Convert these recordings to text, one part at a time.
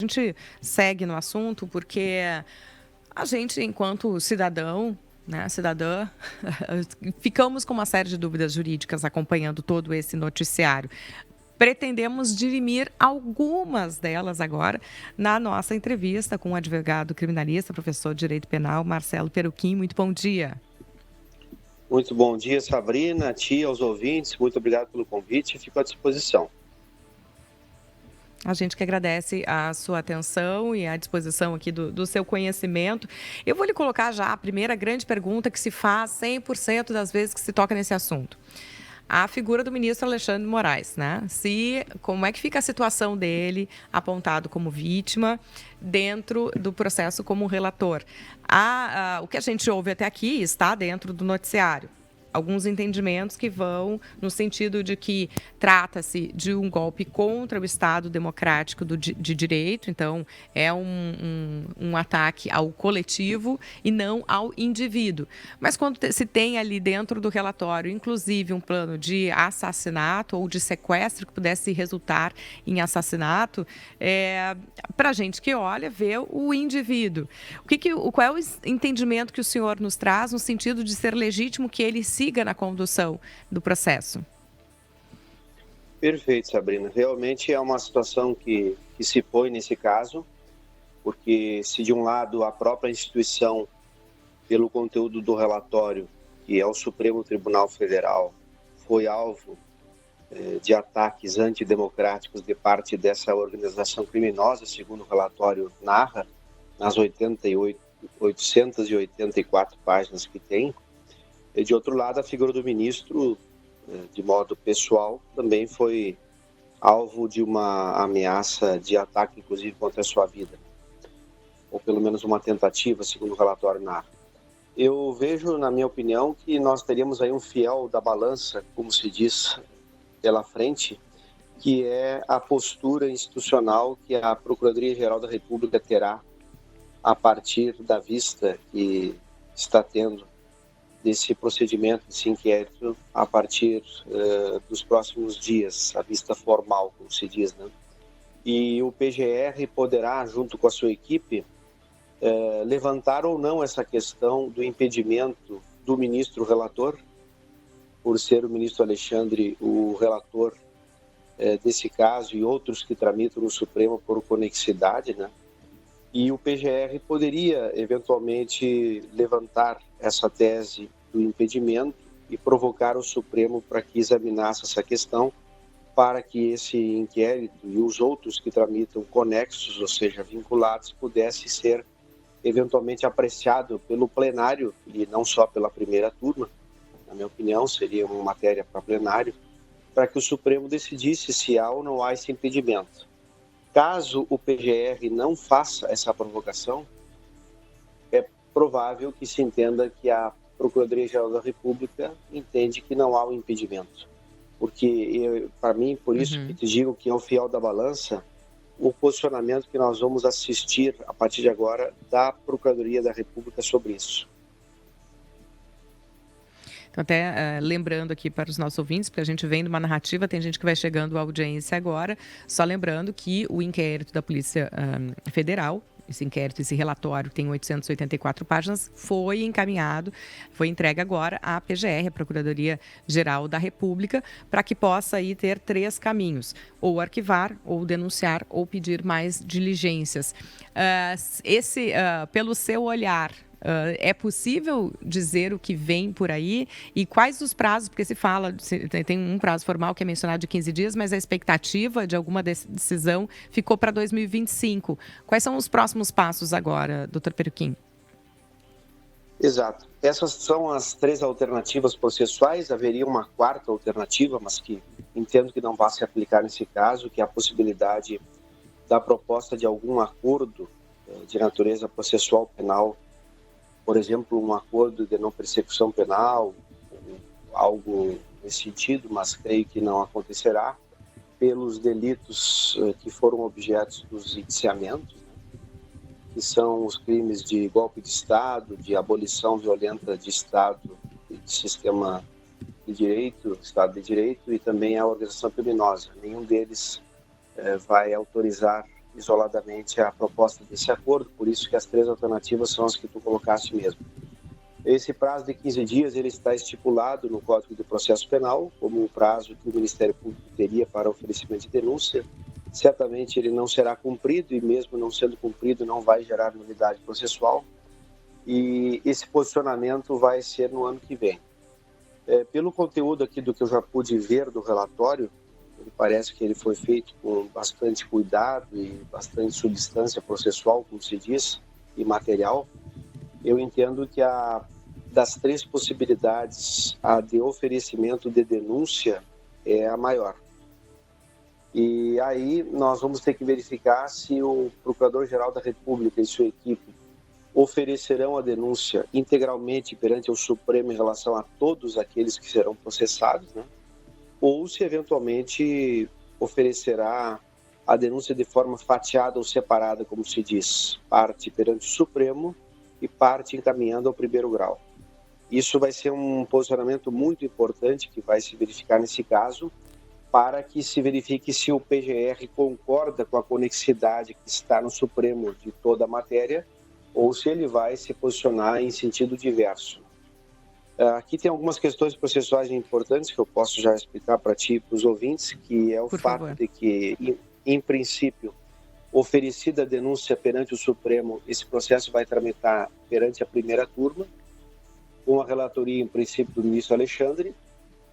A gente segue no assunto porque a gente, enquanto cidadão, né, cidadã, ficamos com uma série de dúvidas jurídicas acompanhando todo esse noticiário. Pretendemos dirimir algumas delas agora na nossa entrevista com o advogado criminalista, professor de Direito Penal, Marcelo Peruquim. Muito bom dia. Muito bom dia, Sabrina, a ti, aos ouvintes. Muito obrigado pelo convite e fico à disposição. A gente que agradece a sua atenção e a disposição aqui do seu conhecimento. Eu vou lhe colocar já a primeira grande pergunta que se faz 100% das vezes que se toca nesse assunto. A figura do ministro Alexandre de Moraes, né? Como é que fica a situação dele, apontado como vítima, dentro do processo como relator? O que a gente ouve até aqui está dentro do noticiário. Alguns entendimentos que vão no sentido de que trata-se de um golpe contra o Estado democrático de direito, então é um ataque ao coletivo e não ao indivíduo. Mas quando se tem ali dentro do relatório, inclusive, um plano de assassinato ou de sequestro que pudesse resultar em assassinato, para a gente que olha, vê o indivíduo. Qual é o entendimento que o senhor nos traz no sentido de ser legítimo que ele siga na condução do processo? Perfeito, Sabrina. Realmente é uma situação que se põe nesse caso, porque se de um lado a própria instituição, pelo conteúdo do relatório, que é o Supremo Tribunal Federal, foi alvo de ataques antidemocráticos de parte dessa organização criminosa, segundo o relatório narra, nas 884 páginas que tem. E, de outro lado, a figura do ministro, de modo pessoal, também foi alvo de uma ameaça de ataque, inclusive, contra a sua vida. Ou pelo menos uma tentativa, segundo o relatório narra. Eu vejo, na minha opinião, que nós teríamos aí um fiel da balança, como se diz, pela frente, que é a postura institucional que a Procuradoria-Geral da República terá a partir da vista que está tendo desse procedimento, desse inquérito, a partir dos próximos dias, a vista formal, como se diz, né? E o PGR poderá, junto com a sua equipe, levantar ou não essa questão do impedimento do ministro relator, por ser o ministro Alexandre o relator desse caso e outros que tramitam no Supremo por conexidade, né? E o PGR poderia, eventualmente, levantar essa tese do impedimento e provocar o Supremo para que examinasse essa questão, para que esse inquérito e os outros que tramitam conexos, ou seja, vinculados, pudesse ser, eventualmente, apreciado pelo plenário, e não só pela primeira turma, na minha opinião, seria uma matéria para plenário, para que o Supremo decidisse se há ou não há esse impedimento. Caso o PGR não faça essa provocação, é provável que se entenda que a Procuradoria-Geral da República entende que não há o impedimento. Porque, para mim, por isso que te digo que é o fiel da balança, o posicionamento que nós vamos assistir, a partir de agora, da Procuradoria da República sobre isso. Então, até lembrando aqui para os nossos ouvintes, porque a gente vem de uma narrativa, tem gente que vai chegando à audiência agora, só lembrando que o inquérito da Polícia Federal, esse inquérito, esse relatório que tem 884 páginas, foi encaminhado, foi entregue agora à PGR, a Procuradoria-Geral da República, para que possa aí ter 3 caminhos, ou arquivar, ou denunciar, ou pedir mais diligências. Pelo seu olhar, é possível dizer o que vem por aí e quais os prazos, porque se fala, tem um prazo formal que é mencionado de 15 dias, mas a expectativa de alguma decisão ficou para 2025. Quais são os próximos passos agora, doutor Peruquim? Exato. Essas são as 3 alternativas processuais. Haveria uma 4ª alternativa, mas que entendo que não vai se aplicar nesse caso, que é a possibilidade da proposta de algum acordo de natureza processual penal, por exemplo, um acordo de não persecução penal, algo nesse sentido, mas creio que não acontecerá, pelos delitos que foram objetos dos indiciamentos, que são os crimes de golpe de Estado, de abolição violenta de Estado e de sistema de direito, Estado de Direito, e também a organização criminosa. Nenhum deles vai autorizar isoladamente a proposta desse acordo, por isso que as 3 alternativas são as que tu colocaste mesmo. Esse prazo de 15 dias ele está estipulado no Código de Processo Penal como o prazo que o Ministério Público teria para oferecimento de denúncia. Certamente ele não será cumprido e mesmo não sendo cumprido não vai gerar nulidade processual e esse posicionamento vai ser no ano que vem. Pelo conteúdo aqui do que eu já pude ver do relatório, me parece que ele foi feito com bastante cuidado e bastante substância processual, como se diz, e material. Eu entendo que das 3 possibilidades, a de oferecimento de denúncia é a maior. E aí nós vamos ter que verificar se o Procurador-Geral da República e sua equipe oferecerão a denúncia integralmente perante o Supremo em relação a todos aqueles que serão processados, né? Ou se eventualmente oferecerá a denúncia de forma fatiada ou separada, como se diz, parte perante o Supremo e parte encaminhando ao 1º grau. Isso vai ser um posicionamento muito importante que vai se verificar nesse caso, para que se verifique se o PGR concorda com a conexidade que está no Supremo de toda a matéria ou se ele vai se posicionar em sentido diverso. Aqui tem algumas questões processuais importantes que eu posso já explicar para ti e para os ouvintes, que é o fato de que, em princípio, oferecida a denúncia perante o Supremo, esse processo vai tramitar perante a primeira turma, com a relatoria, em princípio, do ministro Alexandre,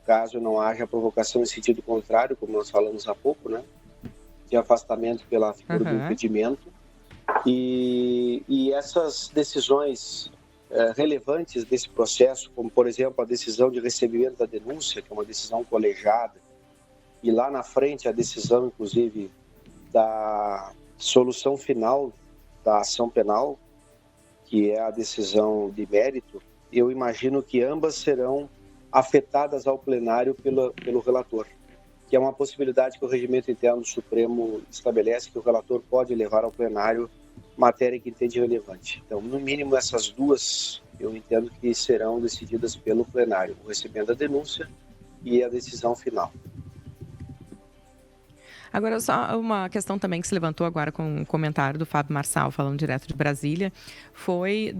caso não haja provocação em sentido contrário, como nós falamos há pouco, né, de afastamento pela figura do impedimento. E essas decisões relevantes desse processo, como, por exemplo, a decisão de recebimento da denúncia, que é uma decisão colegiada, e lá na frente a decisão, inclusive, da solução final da ação penal, que é a decisão de mérito, eu imagino que ambas serão afetadas ao plenário pelo relator, que é uma possibilidade que o regimento interno do Supremo estabelece, que o relator pode levar ao plenário matéria que entende relevante. Então, no mínimo, essas duas eu entendo que serão decididas pelo plenário, o recebimento da denúncia e a decisão final. Agora, só uma questão também que se levantou agora com o comentário do Fábio Marçal, falando direto de Brasília, foi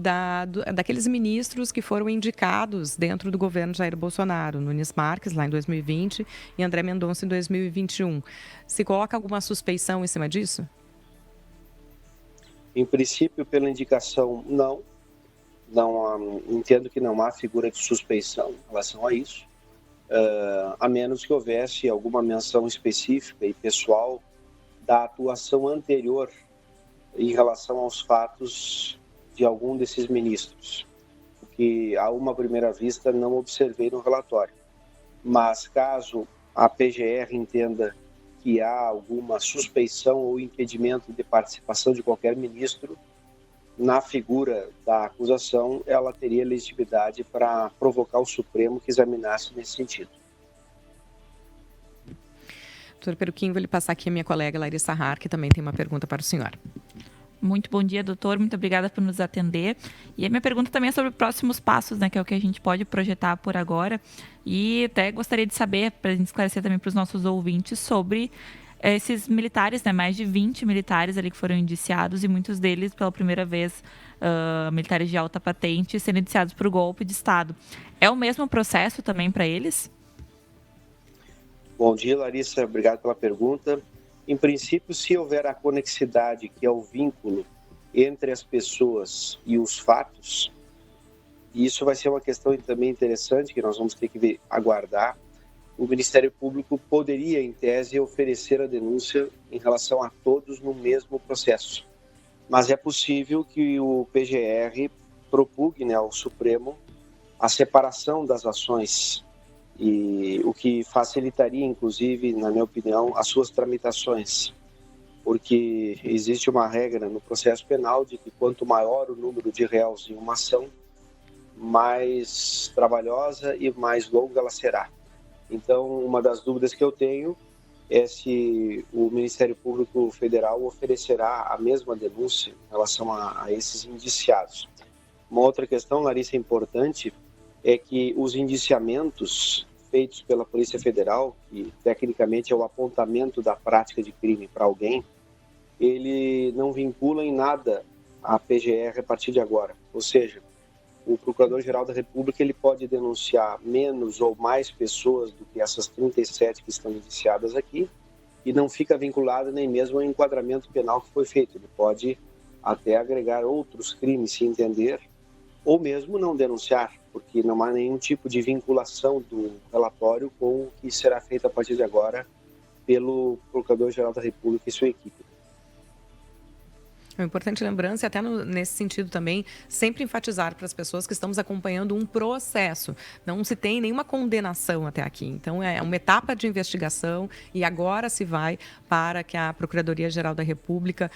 daqueles ministros que foram indicados dentro do governo Jair Bolsonaro, Nunes Marques, lá em 2020, e André Mendonça, em 2021. Se coloca alguma suspeição em cima disso? Em princípio, pela indicação, não. Entendo que não há figura de suspeição em relação a isso. A menos que houvesse alguma menção específica e pessoal da atuação anterior em relação aos fatos de algum desses ministros, o que a uma primeira vista não observei no relatório. Mas caso a PGR entenda que há alguma suspeição ou impedimento de participação de qualquer ministro, na figura da acusação, ela teria legitimidade para provocar o Supremo que examinasse nesse sentido. Doutor Peruquim, vou lhe passar aqui a minha colega Larissa Har, que também tem uma pergunta para o senhor. Muito bom dia, doutor. Muito obrigada por nos atender. E a minha pergunta também é sobre próximos passos, né, que é o que a gente pode projetar por agora. E até gostaria de saber, para a gente esclarecer também para os nossos ouvintes, sobre esses militares, né, mais de 20 militares ali que foram indiciados e muitos deles pela primeira vez militares de alta patente sendo indiciados por golpe de Estado. É o mesmo processo também para eles? Bom dia, Larissa. Obrigado pela pergunta. Em princípio, se houver a conexidade, que é o vínculo entre as pessoas e os fatos, e isso vai ser uma questão também interessante que nós vamos ter que aguardar, o Ministério Público poderia, em tese, oferecer a denúncia em relação a todos no mesmo processo. Mas é possível que o PGR propugne ao Supremo a separação das ações, e o que facilitaria, inclusive, na minha opinião, as suas tramitações. Porque existe uma regra no processo penal de que quanto maior o número de réus em uma ação, mais trabalhosa e mais longa ela será. Então, uma das dúvidas que eu tenho é se o Ministério Público Federal oferecerá a mesma denúncia em relação a esses indiciados. Uma outra questão, Larissa, importante, é que os indiciamentos feitos pela Polícia Federal, que tecnicamente é o apontamento da prática de crime para alguém, ele não vincula em nada a PGR a partir de agora. Ou seja, o Procurador-Geral da República ele pode denunciar menos ou mais pessoas do que essas 37 que estão indiciadas aqui e não fica vinculado nem mesmo ao enquadramento penal que foi feito. Ele pode até agregar outros crimes, se entender, ou mesmo não denunciar, porque não há nenhum tipo de vinculação do relatório com o que será feito a partir de agora pelo Procurador-Geral da República e sua equipe. É uma importante lembrança, e até nesse sentido também, sempre enfatizar para as pessoas que estamos acompanhando um processo. Não se tem nenhuma condenação até aqui. Então, é uma etapa de investigação e agora se vai para que a Procuradoria-Geral da República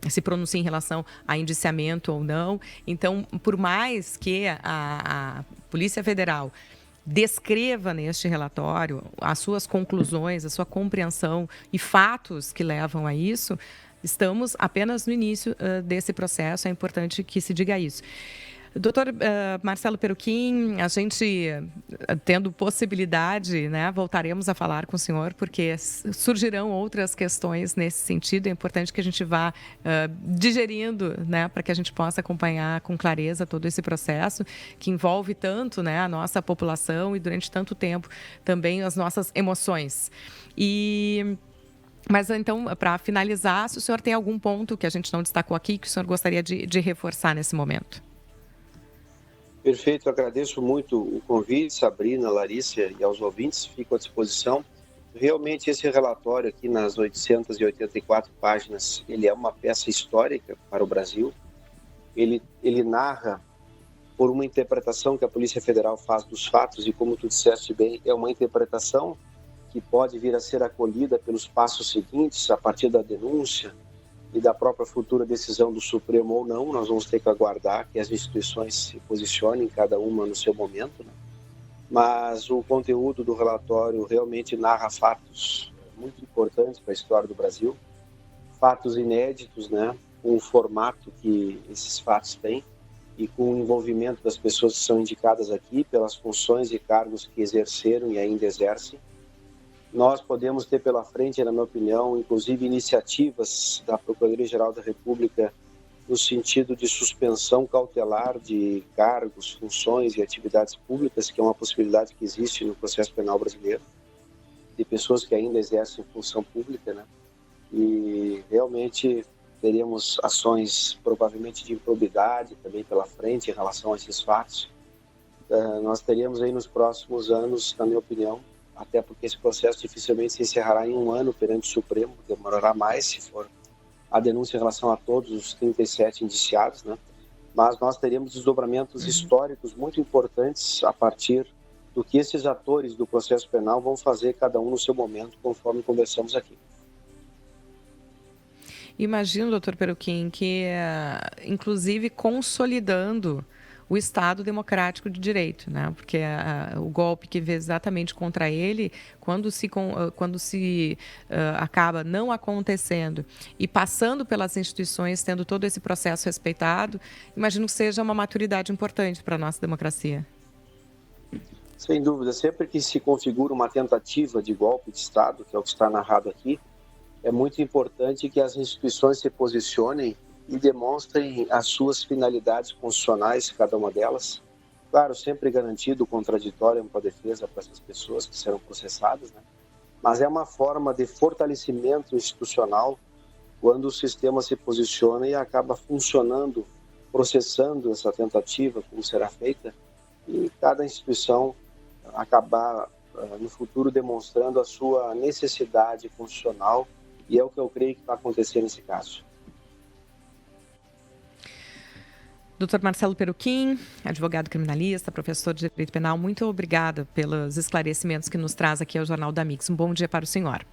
se pronuncie em relação a indiciamento ou não. Então, por mais que a Polícia Federal descreva neste relatório as suas conclusões, a sua compreensão e fatos que levam a isso, estamos apenas no início desse processo, é importante que se diga isso. Doutor Marcelo Peruquim, a gente, tendo possibilidade, né, voltaremos a falar com o senhor, porque surgirão outras questões nesse sentido. É importante que a gente vá digerindo, né, para que a gente possa acompanhar com clareza todo esse processo, que envolve tanto, né, a nossa população e durante tanto tempo também as nossas emoções. Mas, então, para finalizar, se o senhor tem algum ponto que a gente não destacou aqui, que o senhor gostaria de reforçar nesse momento. Perfeito, agradeço muito o convite, Sabrina, Larissa e aos ouvintes, fico à disposição. Realmente, esse relatório aqui, nas 884 páginas, ele é uma peça histórica para o Brasil. Ele narra por uma interpretação que a Polícia Federal faz dos fatos, e como tu disseste bem, é uma interpretação que pode vir a ser acolhida pelos passos seguintes, a partir da denúncia e da própria futura decisão do Supremo ou não. Nós vamos ter que aguardar que as instituições se posicionem, cada uma no seu momento, né? Mas o conteúdo do relatório realmente narra fatos muito importantes para a história do Brasil, fatos inéditos, né? Com o formato que esses fatos têm e com o envolvimento das pessoas que são indicadas aqui pelas funções e cargos que exerceram e ainda exercem. Nós podemos ter pela frente, na minha opinião, inclusive iniciativas da Procuradoria-Geral da República no sentido de suspensão cautelar de cargos, funções e atividades públicas, que é uma possibilidade que existe no processo penal brasileiro, de pessoas que ainda exercem função pública, né? E realmente teremos ações provavelmente de improbidade também pela frente em relação a esses fatos. Nós teríamos aí nos próximos anos, na minha opinião, até porque esse processo dificilmente se encerrará em um ano perante o Supremo, demorará mais se for a denúncia em relação a todos os 37 indiciados, né? Mas nós teríamos desdobramentos históricos muito importantes a partir do que esses atores do processo penal vão fazer, cada um no seu momento, conforme conversamos aqui. Imagino, doutor Peruquim, que inclusive consolidando o Estado democrático de direito, né? Porque o golpe que veio exatamente contra ele, quando se acaba não acontecendo e passando pelas instituições, tendo todo esse processo respeitado, imagino que seja uma maturidade importante para a nossa democracia. Sem dúvida, sempre que se configura uma tentativa de golpe de Estado, que é o que está narrado aqui, é muito importante que as instituições se posicionem e demonstrem as suas finalidades constitucionais, cada uma delas. Claro, sempre garantido o contraditório para a defesa para essas pessoas que serão processadas, né? Mas é uma forma de fortalecimento institucional quando o sistema se posiciona e acaba funcionando, processando essa tentativa, como será feita, e cada instituição acabar no futuro demonstrando a sua necessidade constitucional, e é o que eu creio que vai acontecer nesse caso. Doutor Marcelo Peruquim, advogado criminalista, professor de Direito Penal, muito obrigada pelos esclarecimentos que nos traz aqui ao Jornal da Mix. Um bom dia para o senhor.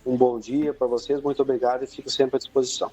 Um bom dia para vocês, muito obrigado e fico sempre à disposição.